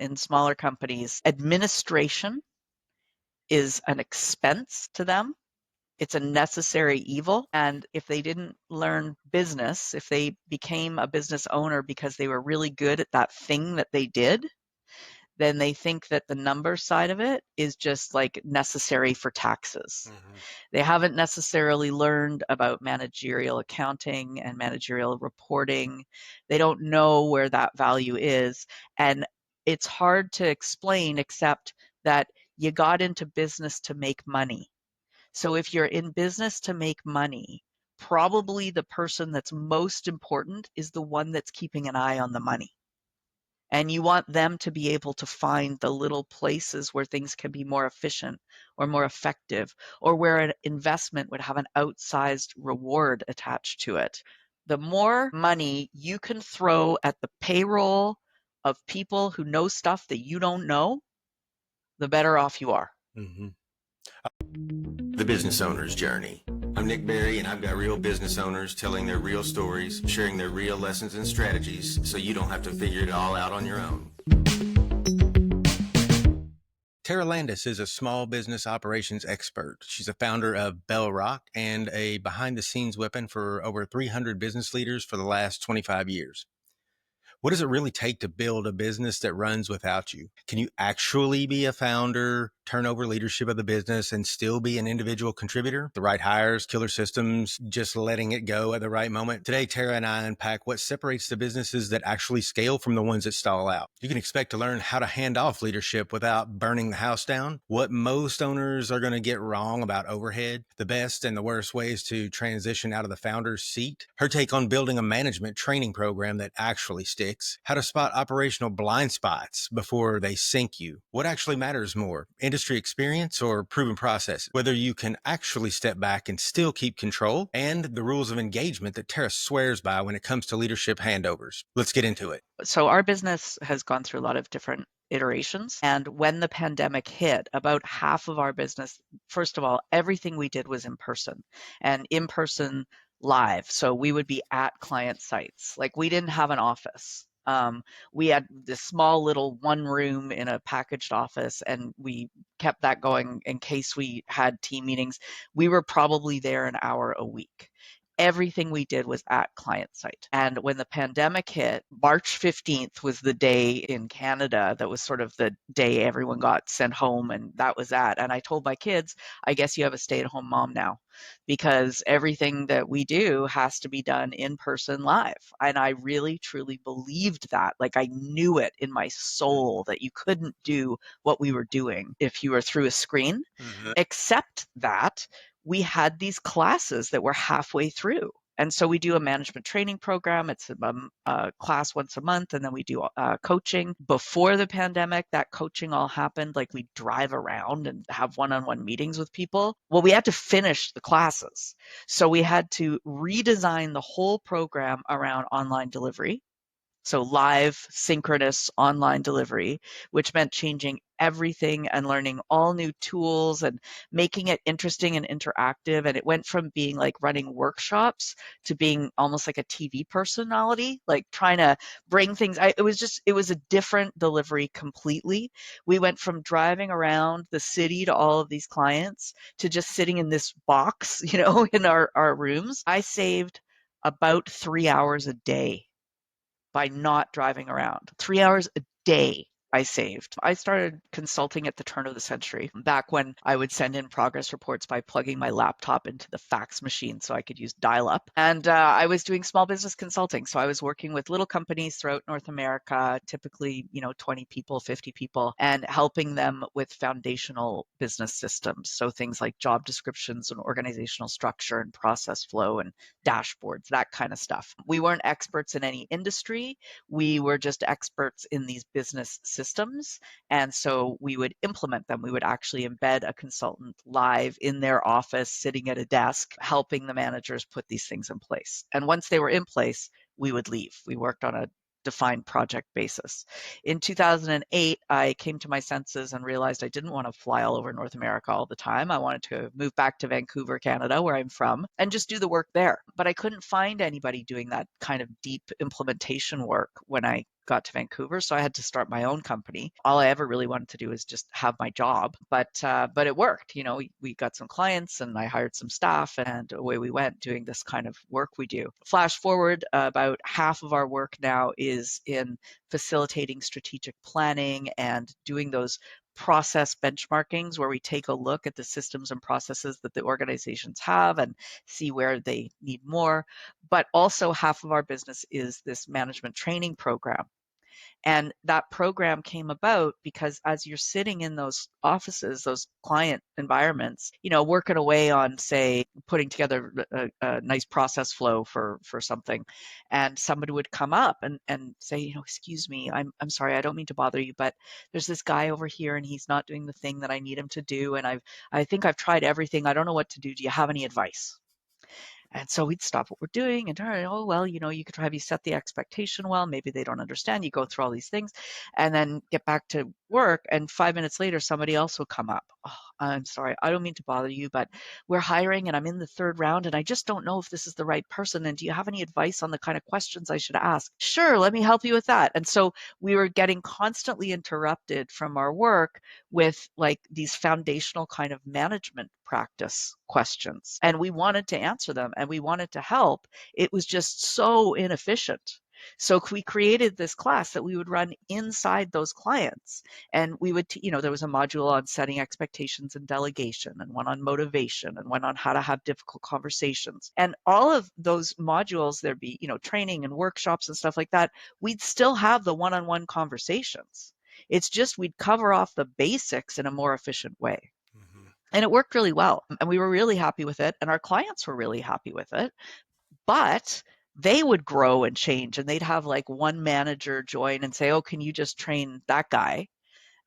in smaller companies, administration is an expense to them. It's a necessary evil. And if they didn't learn business, if they became a business owner because they were really good at that thing that they did, then they think that the number side of it is just like necessary for taxes. They haven't necessarily learned about managerial accounting and managerial reporting. They don't know where that value is. And it's hard to explain except that you got into business to make money. So if you're in business to make money, probably the person that's most important is the one that's keeping an eye on the money. And you want them to be able to find the little places where things can be more efficient or more effective, or where an investment would have an outsized reward attached to it. The more money you can throw at the payroll of people who know stuff that you don't know, the better off you are. The Business Owner's Journey. I'm Nick Berry, and I've got real business owners telling their real stories, sharing their real lessons and strategies, so you don't have to figure it all out on your own. Tara Landis is a small business operations expert. She's a founder of Bellrock and a behind-the-scenes weapon for over 300 business leaders for the last 25 years. What does it really take to build a business that runs without you? Can you actually be a founder, turn over leadership of the business, and still be an individual contributor? The right hires, killer systems, just letting it go at the right moment. Today, Tara and I unpack what separates the businesses that actually scale from the ones that stall out. You can expect to learn how to hand off leadership without burning the house down, what most owners are going to get wrong about overhead, the best and the worst ways to transition out of the founder's seat, her take on building a management training program that actually sticks, how to spot operational blind spots before they sink you, what actually matters more, industry experience or proven processes, whether you can actually step back and still keep control, and the rules of engagement that Tara swears by when it comes to leadership handovers. Let's get into it. So our business has gone through a lot of different iterations. And when the pandemic hit, about half of our business, first of all, everything we did was in person and in person live. So we would be at client sites. Like we didn't have an office. We had this small little one room in a packaged office, and we kept that going in case we had team meetings. We were probably there an hour a week. Everything we did was at client site. And when the pandemic hit, March 15th was the day in Canada that was sort of the day everyone got sent home, and that was that. And I told my kids, I guess you have a stay-at-home mom now, because everything that we do has to be done in person live. And I really, truly believed that. Like I knew it in my soul that you couldn't do what we were doing if you were through a screen, except that we had these classes that were halfway through. And so we do a management training program. It's a class once a month, and then we do coaching. Before the pandemic, that coaching all happened. Like we drive around and have one-on-one meetings with people. Well, we had to finish the classes. So we had to redesign the whole program around online delivery. So live, synchronous online delivery, which meant changing everything and learning all new tools and making it interesting and interactive. And it went from being like running workshops to being almost like a TV personality, like trying to bring things. It was a different delivery completely. We went from driving around the city to all of these clients to just sitting in this box, in our rooms. I saved about 3 hours a day by not driving around. 3 hours a day I saved. I started consulting at the turn of the century, back when I would send in progress reports by plugging my laptop into the fax machine so I could use dial-up. And I was doing small business consulting. So I was working with little companies throughout North America, typically, 20 people, 50 people, and helping them with foundational business systems. So things like job descriptions and organizational structure and process flow and dashboards, that kind of stuff. We weren't experts in any industry. We were just experts in these business systems. And so we would implement them. We would actually embed a consultant live in their office, sitting at a desk, helping the managers put these things in place. And once they were in place, we would leave. We worked on a defined project basis. In 2008, I came to my senses and realized I didn't want to fly all over North America all the time. I wanted to move back to Vancouver, Canada, where I'm from, and just do the work there. But I couldn't find anybody doing that kind of deep implementation work when I got to Vancouver, so I had to start my own company. All I ever really wanted to do is just have my job, but it worked. We got some clients, and I hired some staff, and away we went doing this kind of work we do. Flash forward, about half of our work now is in facilitating strategic planning and doing those process benchmarkings where we take a look at the systems and processes that the organizations have and see where they need more. But also, half of our business is this management training program. And that program came about because as you're sitting in those offices, those client environments, working away on, say, putting together a nice process flow for something, and somebody would come up and say, excuse me, I'm sorry, I don't mean to bother you, but there's this guy over here and he's not doing the thing that I need him to do. And I think I've tried everything. I don't know what to do. Do you have any advice? And so we'd stop what we're doing and turn, oh, well, you could have you set the expectation well. Maybe they don't understand. You go through all these things and then get back to work. And 5 minutes later, somebody else will come up. Oh, I'm sorry. I don't mean to bother you, but we're hiring and I'm in the third round and I just don't know if this is the right person. And do you have any advice on the kind of questions I should ask? Sure, let me help you with that. And so we were getting constantly interrupted from our work with like these foundational kind of management practice questions. And we wanted to answer them and we wanted to help. It was just so inefficient. So we created this class that we would run inside those clients. And we would, there was a module on setting expectations and delegation, and one on motivation, and one on how to have difficult conversations. And all of those modules, there'd be, training and workshops and stuff like that. We'd still have the one-on-one conversations. It's just we'd cover off the basics in a more efficient way. Mm-hmm. And it worked really well. And we were really happy with it. And our clients were really happy with it. But they would grow and change. And they'd have like one manager join and say, oh, can you just train that guy?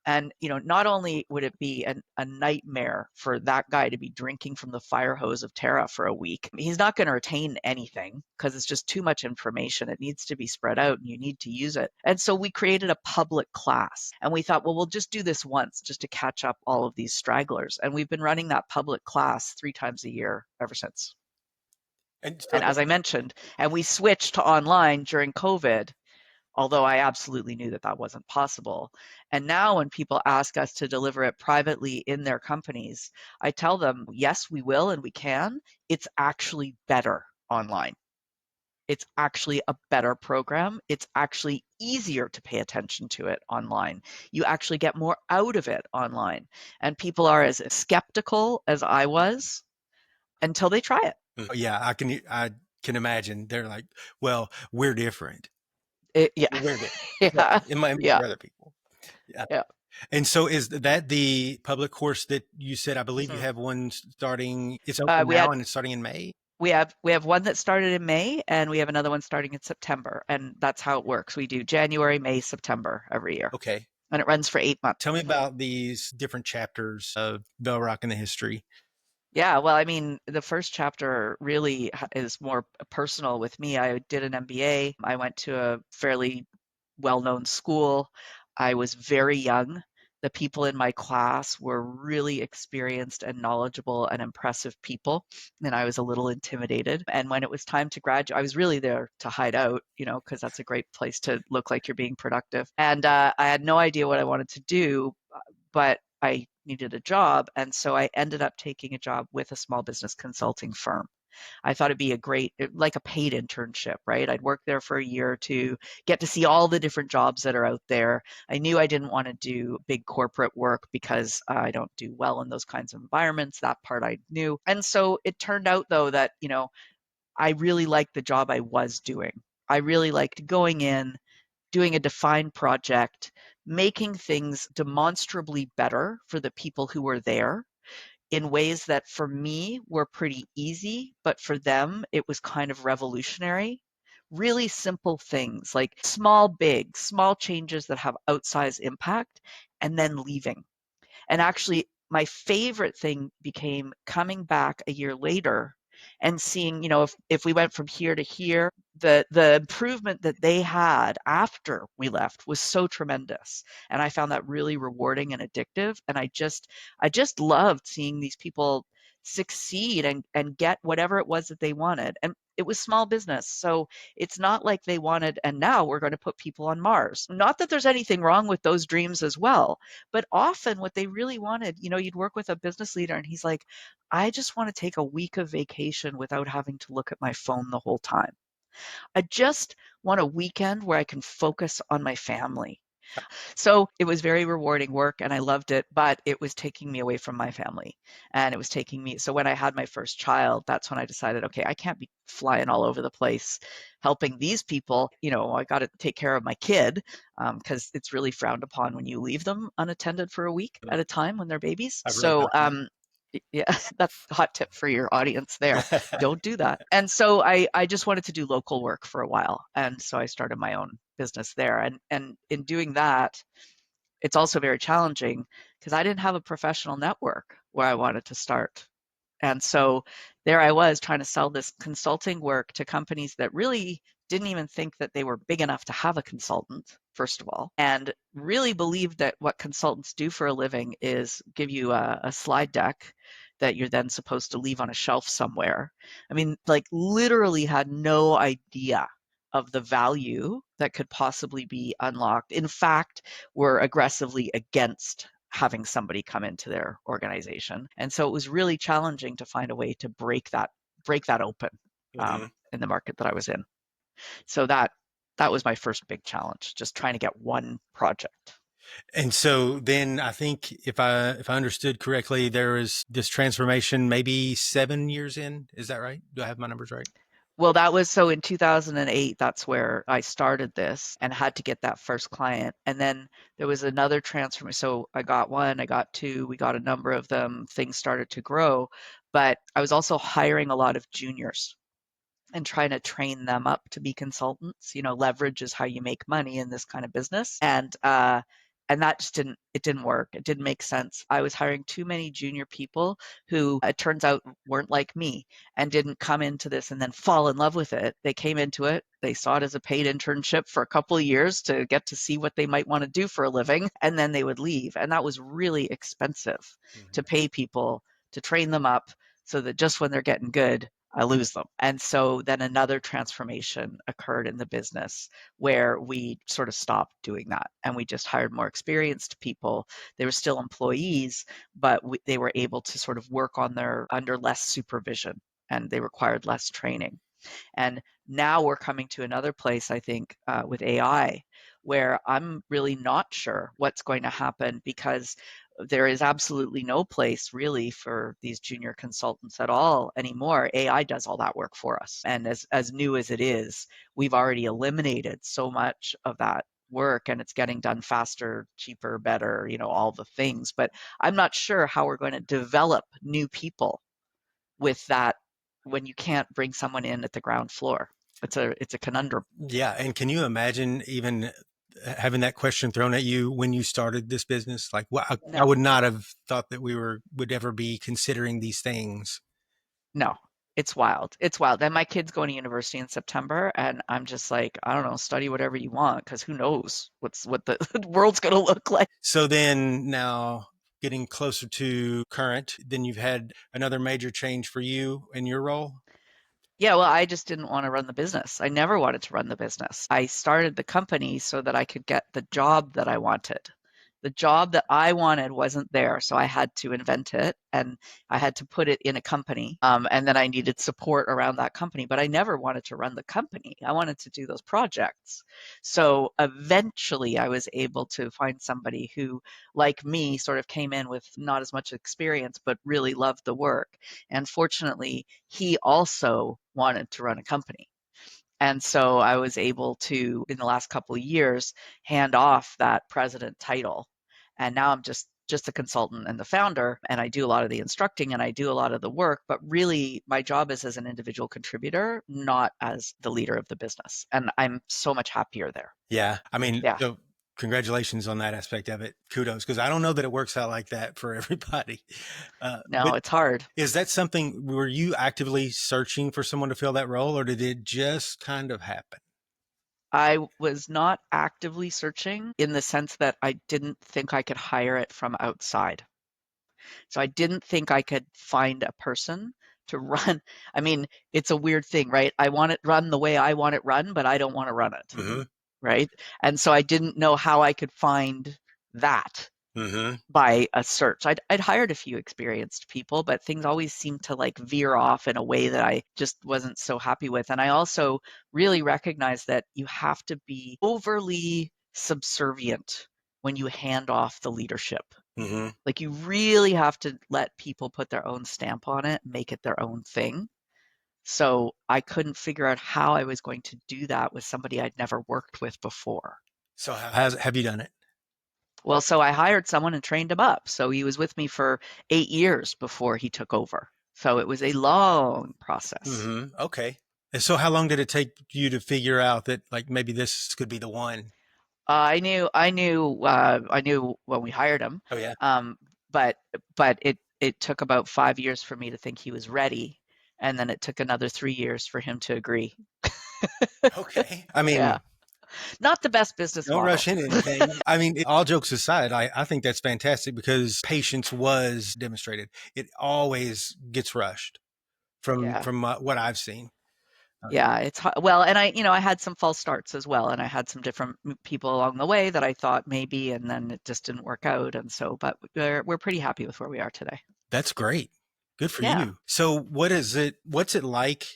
And, not only would it be a nightmare for that guy to be drinking from the fire hose of Terra for a week, he's not going to retain anything because it's just too much information. It needs to be spread out and you need to use it. And so we created a public class and we thought, well, we'll just do this once just to catch up all of these stragglers. And we've been running that public class 3 times a year ever since. And so, And as I mentioned, and we switched to online during COVID, although I absolutely knew that that wasn't possible. And now when people ask us to deliver it privately in their companies, I tell them, yes, we will and we can. It's actually better online. It's actually a better program. It's actually easier to pay attention to it online. You actually get more out of it online. And people are as skeptical as I was until they try it. yeah, I can imagine. They're like, well, we're different. Yeah. We're different. Yeah. It might be Yeah. for other people. Yeah. Yeah. And so is that the public course that you said? I believe you Mhm. have one starting. It's open We now had and it's starting in May. we have one that started in May and we have another one starting in September. And that's how it works. We do January, May, September every year. Okay. And it runs for 8 months. Tell me about these different chapters of Bellrock and the history. Yeah, well, I mean, the first chapter really is more personal with me. I did an MBA. I went to a fairly well-known school. I was very young. The people in my class were really experienced and knowledgeable and impressive people, and I was a little intimidated. And when it was time to graduate, I was really there to hide out, because that's a great place to look like you're being productive. And I had no idea what I wanted to do, but I needed a job. And so I ended up taking a job with a small business consulting firm. I thought it'd be like a paid internship, right? I'd work there for a year or two, get to see all the different jobs that are out there. I knew I didn't want to do big corporate work because I don't do well in those kinds of environments. That part I knew. And so it turned out, though, that, I really liked the job I was doing. I really liked going in, doing a defined project, making things demonstrably better for the people who were there in ways that for me were pretty easy, but for them it was kind of revolutionary. Really simple things like small changes that have outsized impact, and then leaving. And actually, my favorite thing became coming back a year later and seeing, if we went from here to here, the improvement that they had after we left was so tremendous. And I found that really rewarding and addictive. And I just loved seeing these people succeed and get whatever it was that they wanted. And it was small business. So it's not like they wanted, and now we're going to put people on Mars. Not that there's anything wrong with those dreams as well, but often what they really wanted, you'd work with a business leader and he's like, I just want to take a week of vacation without having to look at my phone the whole time. I just want a weekend where I can focus on my family. So it was very rewarding work and I loved it, but it was taking me away from my family. And it was taking me, so when I had my first child, that's when I decided, okay, I can't be flying all over the place helping these people. I got to take care of my kid because it's really frowned upon when you leave them unattended for a week at a time when they're babies. I've read So, about that. yeah, that's a hot tip for your audience there. Don't do that. And so I just wanted to do local work for a while. And so I started my own business there. And in doing that, it's also very challenging because I didn't have a professional network where I wanted to start. And so there I was trying to sell this consulting work to companies that really didn't even think that they were big enough to have a consultant, first of all, and really believed that what consultants do for a living is give you a slide deck that you're then supposed to leave on a shelf somewhere. I mean, like literally had no idea of the value that could possibly be unlocked. In fact, were aggressively against having somebody come into their organization. And so it was really challenging to find a way to break that open Mhm. in the market that I was in. So that was my first big challenge, just trying to get one project. And so then I think if I understood correctly, there is this transformation maybe 7 years in. Is that right? Do I have my numbers right? Well, that was so in 2008, that's where I started this and had to get that first client. And then there was another transformation. So I got one, I got two, we got a number of them, things started to grow. But I was also hiring a lot of juniors and trying to train them up to be consultants. Leverage is how you make money in this kind of business. And that just didn't work. It didn't make sense. I was hiring too many junior people who it turns out weren't like me and didn't come into this and then fall in love with it. They came into it, they saw it as a paid internship for a couple of years to get to see what they might want to do for a living, and then they would leave. And that was really expensive to Mhm. pay people to train them up so that just when they're getting good, I lose them. And so then another transformation occurred in the business where we sort of stopped doing that and we just hired more experienced people. They were still employees, but they were able to sort of work on their under less supervision and they required less training. And now we're coming to another place, I think, with AI, where I'm really not sure what's going to happen because there is absolutely no place really for these junior consultants at all anymore. AI does all that work for us. And as new as it is, we've already eliminated so much of that work and it's getting done faster, cheaper, better, all the things. But I'm not sure how we're going to develop new people with that when you can't bring someone in at the ground floor. It's a conundrum. Yeah. And can you imagine even having that question thrown at you when you started this business? Like, well, I No, would not have thought that would ever be considering these things. no, it's wild. It's wild. And my kid's going to university in September, and I'm just like, I don't know, study whatever you want, because who knows what the world's going to look like. So then now getting closer to current, then you've had another major change for you in your role. Yeah, well, I just didn't want to run the business. I never wanted to run the business. I started the company so that I could get the job that I wanted. The job that I wanted wasn't there, so I had to invent it and I had to put it in a company. And then I needed support around that company, but I never wanted to run the company. I wanted to do those projects. So eventually I was able to find somebody who, like me, sort of came in with not as much experience, but really loved the work. And fortunately, he also wanted to run a company. And so I was able to, in the last couple of years, hand off that president title. And now I'm just a consultant and the founder, and I do a lot of the instructing and I do a lot of the work, but really my job is as an individual contributor, not as the leader of the business. And I'm so much happier there. Yeah. I mean, Yeah. so congratulations on that aspect of it. Kudos, because I don't know that it works out like that for everybody. But No, it's hard. is that something, were you actively searching for someone to fill that role, or did it just kind of happen? I was not actively searching in the sense that I didn't think I could hire it from outside. So I didn't think I could find a person to run. I mean, it's a weird thing, right? I want it run the way I want it run, but I don't want to run it, Mm-hmm. right? And so I didn't know how I could find that Mm-hmm. by a search. I'd hired a few experienced people, but things always seemed to like veer off in a way that I just wasn't so happy with. And I also really recognize that you have to be overly subservient when you hand off the leadership. Mm-hmm. Like you really have to let people put their own stamp on it, make it their own thing. So I couldn't figure out how I was going to do that with somebody I'd never worked with before. So have you done it? Well, so I hired someone and trained him up. So he was with me for 8 years before he took over. So it was a long process. Mm-hmm. Okay. And so how long did it take you to figure out that like maybe this could be the one? I knew when we hired him, Oh yeah. um, but it took about 5 years for me to think he was ready, and then it took another 3 years for him to agree. Okay. I Yeah, mean, not the best business don't model. rush into anything. I mean, all jokes aside, I think that's fantastic because patience was demonstrated. It always gets rushed Yeah. from what I've seen. Yeah, it's well, and I had some false starts as well, and I had some different people along the way that I thought maybe, and then it just didn't work out, and so, but we're pretty happy with where we are today. That's great. Good for Yeah. you. So what is it? What's it like?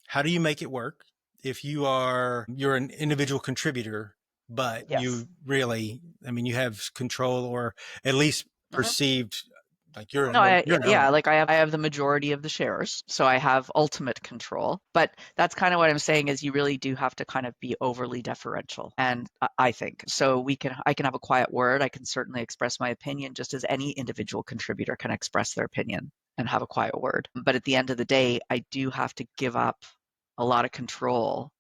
How do you make it work if you're an individual contributor, but Yes. you really, I mean, you have control or at least hmm perceived like No, you're an owner. yeah, like I have the majority of the shares, so I have ultimate control. But that's kind of what I'm saying is you really do have to kind of be overly deferential, and I think so. I can have a quiet word. I can certainly express my opinion, just as any individual contributor can express their opinion and have a quiet word. But at the end of the day, I do have to give up a lot of control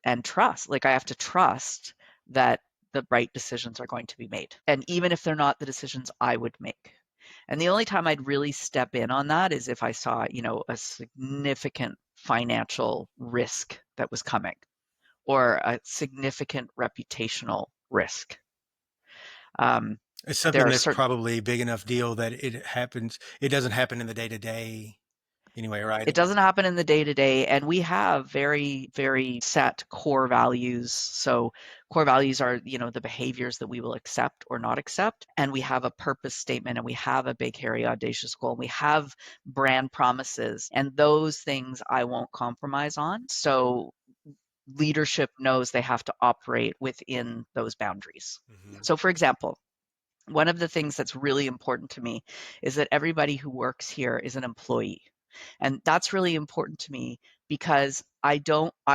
and trust. Like I have to trust that the right decisions are going to be made. And even if they're not the decisions I would make. And the only time I'd really step in on that is if I saw, a significant financial risk that was coming or a significant reputational risk. Um, It's there something are that's certain probably a big enough deal that it happens. It doesn't happen in the day to day anyway, right? It doesn't happen in the day to day, and we have very, very set core values. So, core values are, the behaviors that we will accept or not accept. And we have a purpose statement, and we have a big, hairy, audacious goal, and we have brand promises. And those things I won't compromise on. So, leadership knows they have to operate within those boundaries. Hmm. So, for example, one of the things that's really important to me is that everybody who works here is an employee. And that's really important to me because I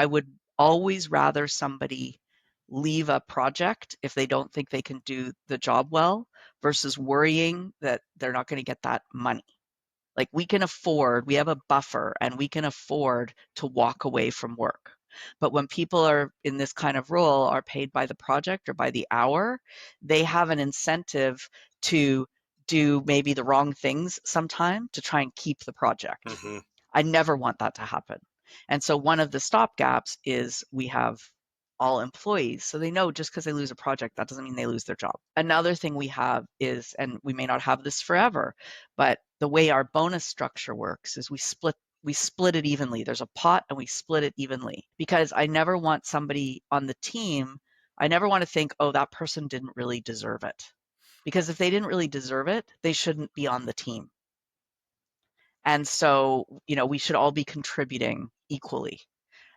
would always rather somebody leave a project if they don't think they can do the job well versus worrying that they're not going to get that money. Like we have a buffer and we can afford to walk away from work. But when people are in this kind of role are paid by the project or by the hour, they have an incentive to do maybe the wrong things sometime to try and keep the project. Hmm. I never want that to happen. And so one of the stopgaps is we have all employees. So they know just because they lose a project, that doesn't mean they lose their job. Another thing we have is, and we may not have this forever, but the way our bonus structure works is we split it evenly. There's a pot and we split it evenly because I never want somebody on the team, I never want to think, oh, that person didn't really deserve it. Because if they didn't really deserve it, they shouldn't be on the team. And so, we should all be contributing equally.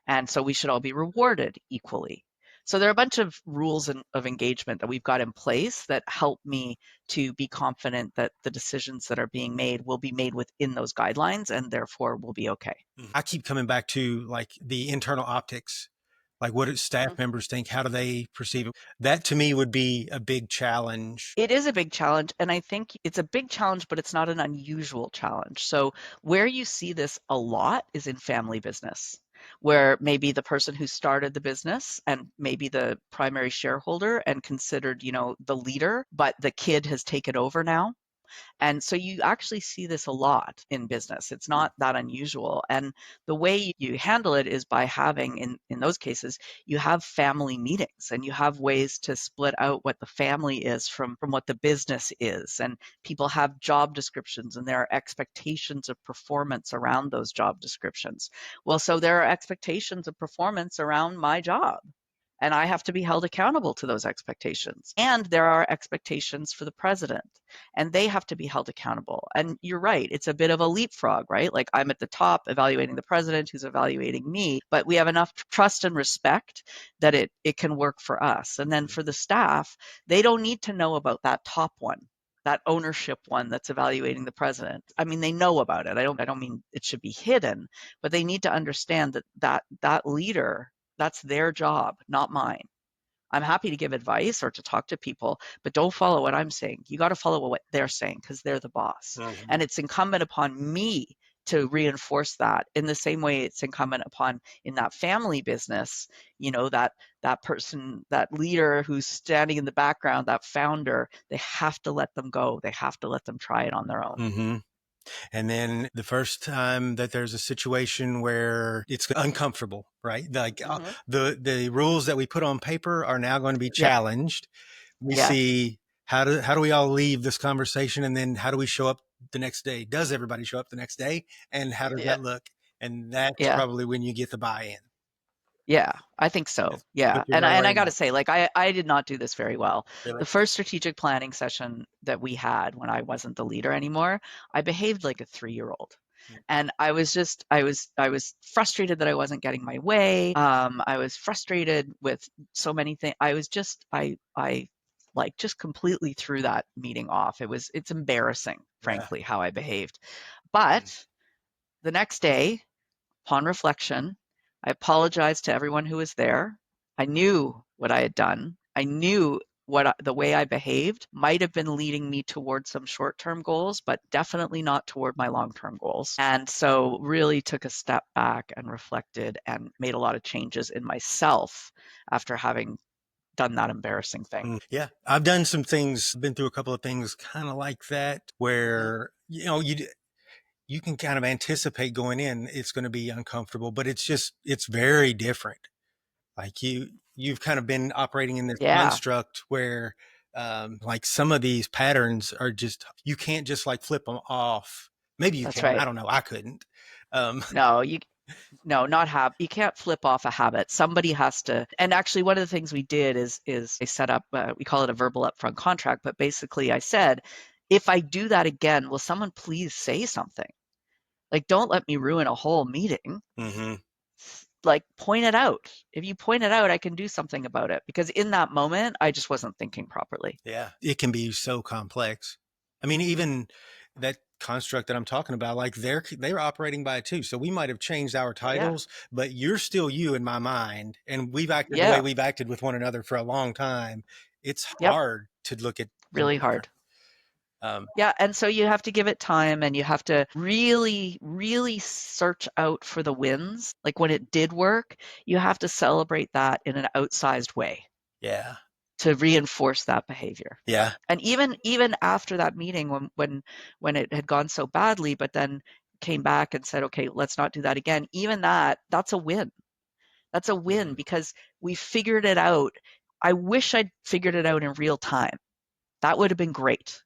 And so we should all be rewarded equally. So there are a bunch of rules of engagement that we've got in place that help me to be confident that the decisions that are being made will be made within those guidelines and therefore will be okay. I keep coming back to like the internal optics. Like what do staff Mhm. members think? How do they perceive it? That to me would be a big challenge. It is a big challenge, and I think it's a big challenge, but it's not an unusual challenge. So, where you see this a lot is in family business, where maybe the person who started the business and maybe the primary shareholder and considered, the leader, but the kid has taken over now. And so you actually see this a lot in business. It's not that unusual. And the way you handle it is by having, in those cases, you have family meetings and you have ways to split out what the family is from what the business is. And people have job descriptions and there are expectations of performance around those job descriptions. Well, so there are expectations of performance around my job. And I have to be held accountable to those expectations. And there are expectations for the president, and they have to be held accountable. And you're right, it's a bit of a leapfrog, right? Like I'm at the top evaluating the president who's evaluating me, but we have enough trust and respect that it can work for us. And then for the staff, they don't need to know about that top one, that ownership one that's evaluating the president. I mean, they know about it. I don't mean it should be hidden, but they need to understand that leader, that's their job, not mine. I'm happy to give advice or to talk to people, but don't follow what I'm saying. You got to follow what they're saying because they're the boss. Mm-hmm. And it's incumbent upon me to reinforce that in the same way it's incumbent upon in that family business, that person, that leader who's standing in the background, that founder, they have to let them go. They have to let them try it on their own. Mm-hmm. And then the first time that there's a situation where it's uncomfortable, right? Like Mm-hmm. the rules that we put on paper are now going to be Yeah. challenged. We Yes. see how do we all leave this conversation, and then how do we show up the next day? Does everybody show up the next day, and how does Yeah. that look? And that's Yeah. probably when you get the buy-in. Yeah, I think so. Just Yeah. put your And I got to priorities. say, like, I did not do this very well. Really? The first strategic planning session that we had when I wasn't the leader anymore, I behaved like a 3-year-old. And I was frustrated that I wasn't getting my way. I was frustrated with so many things. I like just completely threw that meeting off. It's embarrassing, Yeah. frankly, how I behaved. But the next day, upon reflection, I apologized to everyone who was there. I knew what I had done. I knew the way I behaved might have been leading me towards some short-term goals, but definitely not toward my long-term goals. And so really took a step back and reflected and made a lot of changes in myself after having done that embarrassing thing. Yeah, I've done some things, been through a couple of things kind of like that, Mm-hmm. where you can kind of anticipate going in it's going to be uncomfortable, but it's very different. Like you've kind of been operating in this Yeah, construct where like some of these patterns are just you can't just like flip them off. Maybe you that's can. I right. don't know. I couldn't. Um, No, no, not have. You can't flip off a habit. Somebody has to. And actually, one of the things we did is I set up. We call it a verbal upfront contract. But basically, I said, if I do that again, will someone please say something? Like, don't let me ruin a whole meeting. mhm. Like, point it out. If you point it out, I can do something about it. Because in that moment, I just wasn't thinking properly. Yeah, it can be so complex. I mean, even that construct that I'm talking about, like they're operating by it too. So we might have changed our Yeah. titles, but you're still you in my mind, and we've acted the way Yeah. we've acted with one another for a long time. It's Yep. hard to look at things Really different. hard. Um, Yeah, and so you have to give it time and you have to really, really search out for the wins. Like when it did work, you have to celebrate that in an outsized way yeah, to reinforce that behavior. yeah, And even after that meeting when it had gone so badly, but then came back and said, okay, let's not do that again. Even that's a win. That's a win mhm, because we figured it out. I wish I'd figured it out in real time. That would have been great.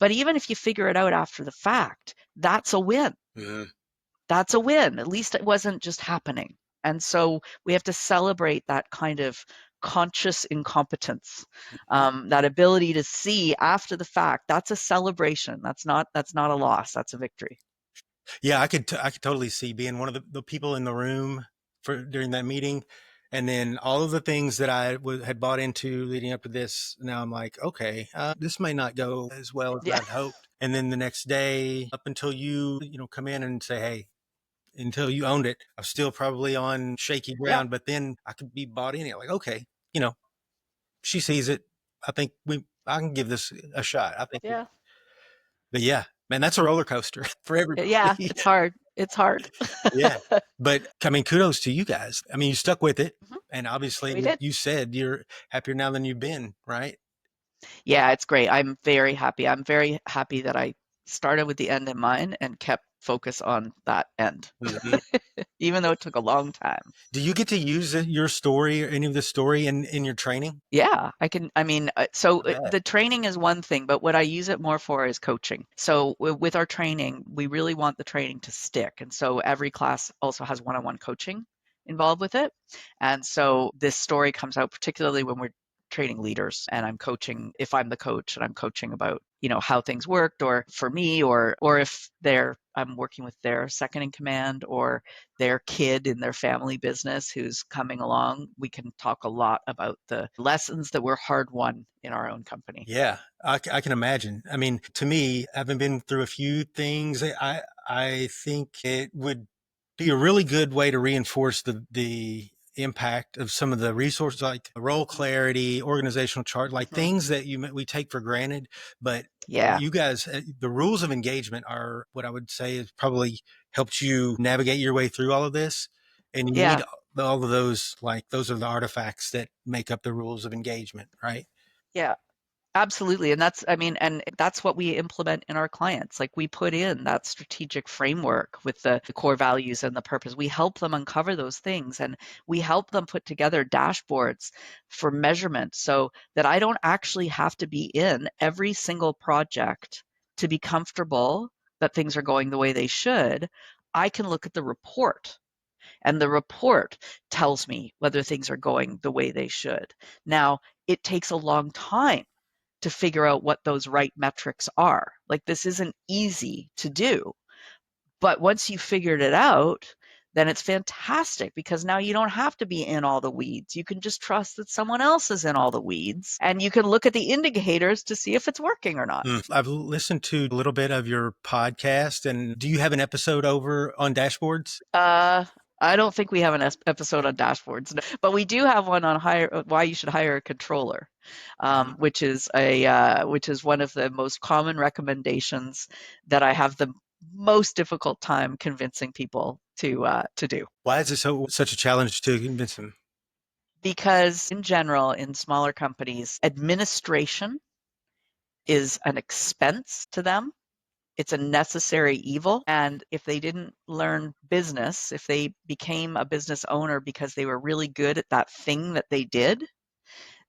But even if you figure it out after the fact, that's a win. mhm. That's a win. At least it wasn't just happening. And so we have to celebrate that kind of conscious incompetence, that ability to see after the fact. That's a celebration. That's not a loss. That's a victory. Yeah, I could totally see being one of the people in the room for during that meeting, and then all of the things that had bought into leading up to this. Now I'm like, okay, this may not go as well as Yeah, I'd hoped. And then the next day, up until you come in and say, hey, until you owned it, I'm still probably on shaky yeah, ground. But then I could be bought in it. Like, okay, you know, she sees it. I think I can give this a shot. I think, yeah, but yeah, man, that's a roller coaster for yeah. everybody. It's hard. It's hard. Yeah. But I mean, kudos to you guys. I mean, you stuck with it. Mhm. And obviously, We like did. you said, you're happier now than you've been, right? Yeah, it's great. I'm very happy. I'm very happy that I started with the end in mind and kept focus on that end, Mhm. even though it took a long time. Do you get to use your story or any of the story in your training? Yeah, I can. I mean, I bet. the training is one thing, but what I use it more for is coaching. So with our training, we really want the training to stick. And so every class also has one-on-one coaching involved with it. And so this story comes out particularly when we're training leaders and I'm coaching, if I'm the coach and I'm coaching about, how things worked or for me or if I'm working with their second in command or their kid in their family business who's coming along, we can talk a lot about the lessons that were hard won in our own company. Yeah, I can imagine. I mean, to me, having been through a few things, I think it would be a really good way to reinforce the impact of some of the resources like role clarity, organizational chart, like Hmm. things that we take for granted. But Yeah, you guys, the rules of engagement are what I would say has probably helped you navigate your way through all of this. And you need yeah. all of those, like those are the artifacts that make up the rules of engagement, right? Yeah, absolutely. And that's, I mean, and that's what we implement in our clients. Like we put in that strategic framework with the core values and the purpose. We help them uncover those things and we help them put together dashboards for measurement so that I don't actually have to be in every single project to be comfortable that things are going the way they should. I can look at the report and the report tells me whether things are going the way they should. Now, it takes a long time to figure out what those right metrics are. Like this isn't easy to do. But once you figured it out, then it's fantastic because now you don't have to be in all the weeds. You can just trust that someone else is in all the weeds and you can look at the indicators to see if it's working or not. I've listened to a little bit of your podcast, and do you have an episode over on dashboards? Uh, I don't think we have an episode on dashboards, no, but we do have one on why you should hire a controller, Uh-huh. which is one of the most common recommendations that I have the most difficult time convincing people to do. Why is it such a challenge to convince them? Because in general, in smaller companies, administration is an expense to them. It's a necessary evil. And if they didn't learn business, if they became a business owner because they were really good at that thing that they did,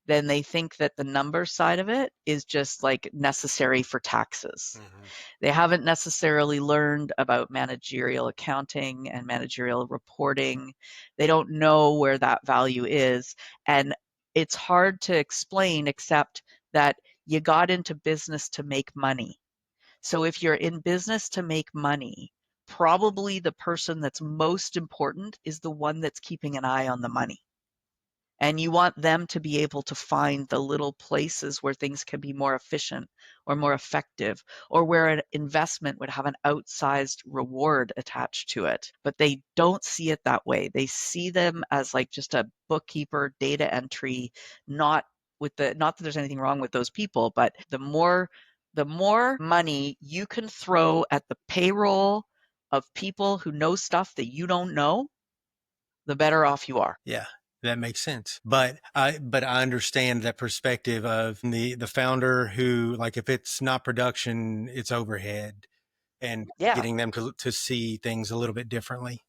then they think that the number side of it is just like necessary for taxes. Hmm. They haven't necessarily learned about managerial accounting and managerial reporting. They don't know where that value is. And it's hard to explain except that you got into business to make money. So if you're in business to make money, probably the person that's most important is the one that's keeping an eye on the money. And you want them to be able to find the little places where things can be more efficient or more effective, or where an investment would have an outsized reward attached to it. But they don't see it that way. They see them as like just a bookkeeper, data entry, not not that there's anything wrong with those people, but the more money you can throw at the payroll of people who know stuff that you don't know, the better off you are. Yeah, that makes sense. But I understand that perspective of the founder who, like, if it's not production, it's overhead, and Yeah. getting them to see things a little bit differently.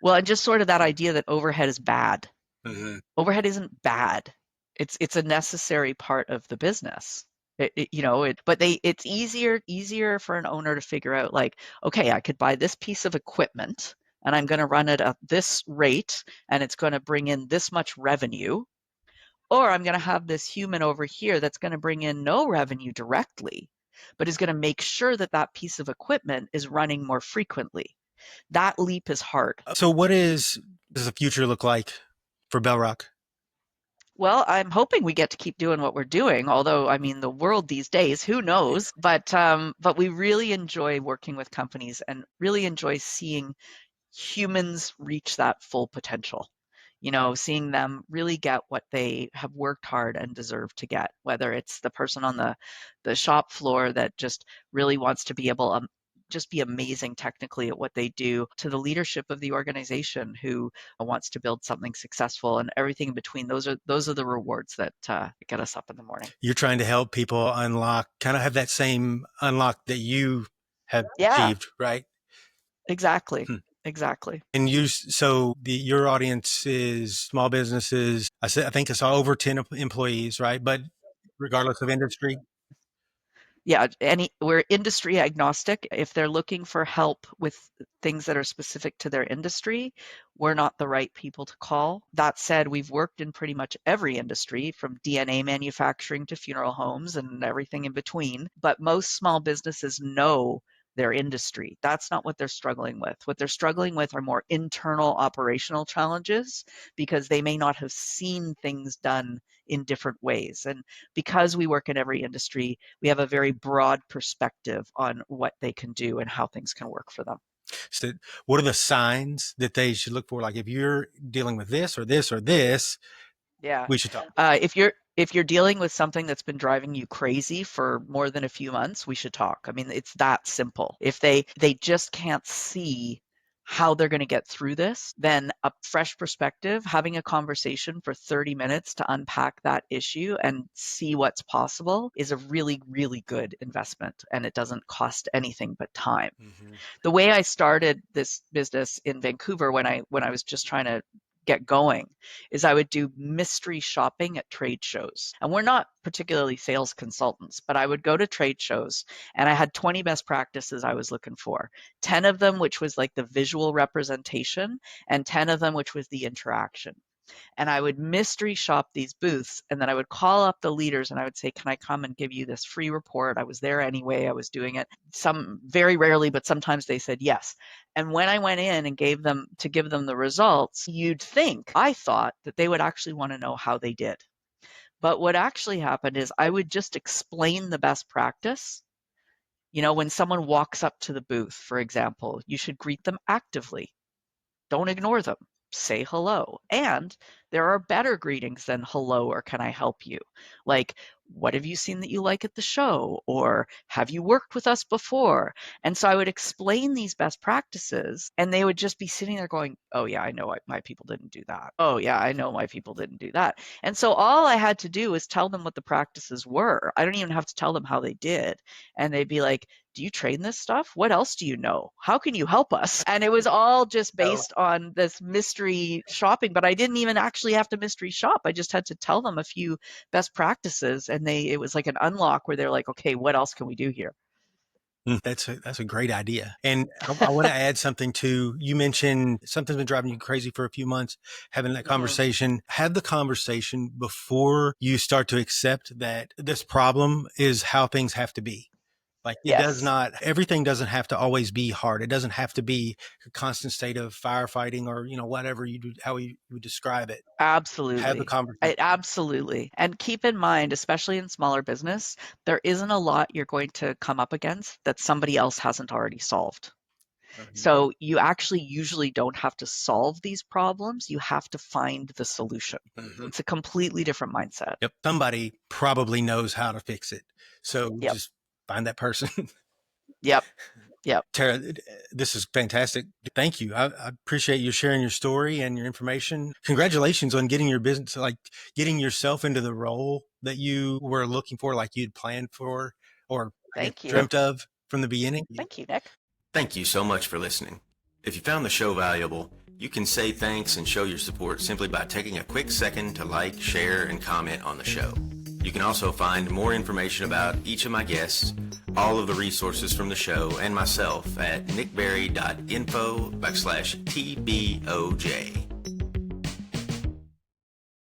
Well, and just sort of that idea that overhead is bad. Hmm. Overhead isn't bad. It's a necessary part of the business. But it's easier for an owner to figure out like, okay, I could buy this piece of equipment and I'm going to run it at this rate and it's going to bring in this much revenue, or I'm going to have this human over here that's going to bring in no revenue directly, but is going to make sure that that piece of equipment is running more frequently. That leap is hard. So, does the future look like for Bellrock? Well, I'm hoping we get to keep doing what we're doing. Although, I mean, the world these days, who knows? But we really enjoy working with companies and really enjoy seeing humans reach that full potential. Seeing them really get what they have worked hard and deserve to get, whether it's the person on the shop floor that just really wants to be able just be amazing technically at what they do, to the leadership of the organization who wants to build something successful, and everything in between. Those are the rewards that get us up in the morning. You're trying to help people unlock, kind of have that same unlock that you have Yeah, achieved, right? exactly. Hmm. Exactly. And your audience is small businesses. I think I saw over 10 employees, right? But regardless of industry. Yeah, we're industry agnostic. If they're looking for help with things that are specific to their industry, we're not the right people to call. That said, we've worked in pretty much every industry, from DNA manufacturing to funeral homes and everything in between. But most small businesses know their industry. That's not what they're struggling with. What they're struggling with are more internal operational challenges, because they may not have seen things done in different ways. And because we work in every industry, we have a very broad perspective on what they can do and how things can work for them. So what are the signs that they should look for? Like, if you're dealing with this or this or this, Yeah. we should talk. If you're dealing with something that's been driving you crazy for more than a few months, we should talk. I mean, it's that simple. If they just can't see how they're going to get through this, then a fresh perspective, having a conversation for 30 minutes to unpack that issue and see what's possible, is a really, really good investment, and it doesn't cost anything but time. Mm-hmm. The way I started this business in Vancouver, when I was just trying to get going, is I would do mystery shopping at trade shows. And we're not particularly sales consultants, but I would go to trade shows, and I had 20 best practices I was looking for. 10 of them which was like the visual representation, and 10 of them which was the interaction. And I would mystery shop these booths, and then I would call up the leaders and I would say, can I come and give you this free report? I was there anyway, I was doing it. Some, very rarely, but sometimes they said yes. And when I went in and give them the results, I thought that they would actually want to know how they did. But what actually happened is I would just explain the best practice. When someone walks up to the booth, for example, you should greet them actively. Don't ignore them. Say hello. And there are better greetings than hello or can I help you? Like, what have you seen that you like at the show? Or have you worked with us before? And so I would explain these best practices, and they would just be sitting there going, oh, yeah, I know my people didn't do that. Oh, yeah, I know my people didn't do that. And so all I had to do was tell them what the practices were. I don't even have to tell them how they did. And they'd be like, do you train this stuff? What else do you know? How can you help us? And it was all just based on this mystery shopping, but I didn't even actually have to mystery shop. I just had to tell them a few best practices, and it was like an unlock where they're like, okay, what else can we do here? That's a great idea. And I want to add something too. You mentioned something's been driving you crazy for a few months, having that conversation. Have the conversation before you start to accept that this problem is how things have to be. Like, Yes, everything doesn't have to always be hard. It doesn't have to be a constant state of firefighting or, whatever you do, how you would describe it. Have the absolutely. conversation. Absolutely. And keep in mind, especially in smaller business, there isn't a lot you're going to come up against that somebody else hasn't already solved. Mhm. So you actually usually don't have to solve these problems. You have to find the solution. Mhm. It's a completely different mindset. Yep. Somebody probably knows how to fix it. So Yep. just find that person. Yep. Yep. Tara, this is fantastic. Thank you. I appreciate you sharing your story and your information. Congratulations on getting your business, like getting yourself into the role that you were looking for, like you'd planned for, or I guess Thank you. dreamt of from the beginning. Thank you, Nick. Thank you so much for listening. If you found the show valuable, you can say thanks and show your support simply by taking a quick second to like, share, and comment on the show. You can also find more information about each of my guests, all of the resources from the show, and myself at nickberry.info/TBOJ.